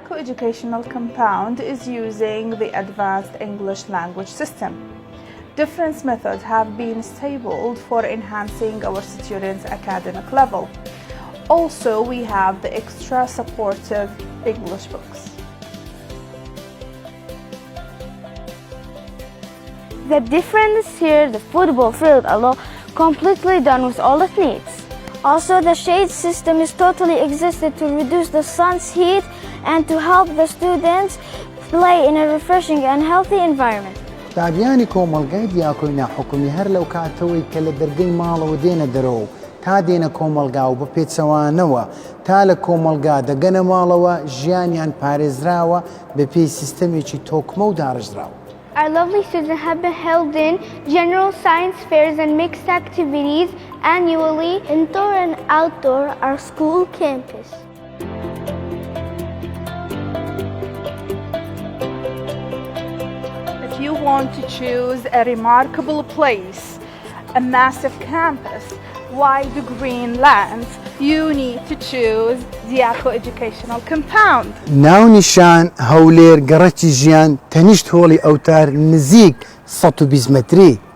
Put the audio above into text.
Dyako Educational Compound is using the advanced English language system. Different methods have been tabled for enhancing our students' academic level. Also, we have the extra supportive English books. The difference here, the football field alone, completely done with all it needs. Also, the shade system is totally existed to reduce the sun's heat and to help the students play in a refreshing and healthy environment. قوتابیانی کۆمەڵگەی دیاکۆی ناحکومی هەر لەو کاتەوەی کە لە دەرگەی ماڵەوە دێنە دەرەوە تا دێنە کۆمەڵگا و بە پێچەوانەوە تا لە کۆمەڵگا دەگەنە ماڵەوە ژیانیان پارێزراوە بە پێی سیستەمێکی تۆکمە و داڕژراوە. Our lovely students have been held in general science fairs and mixed activities annually, indoor and outdoor, our school campus. If you want to choose a remarkable place, a massive campus, wide green lands, you need to choose Dyako Educational Compound. ناونیشان هەولێر گەڕەکی ژیان تەنیشت هۆڵی ئەوتار نزیک 120 مەتری.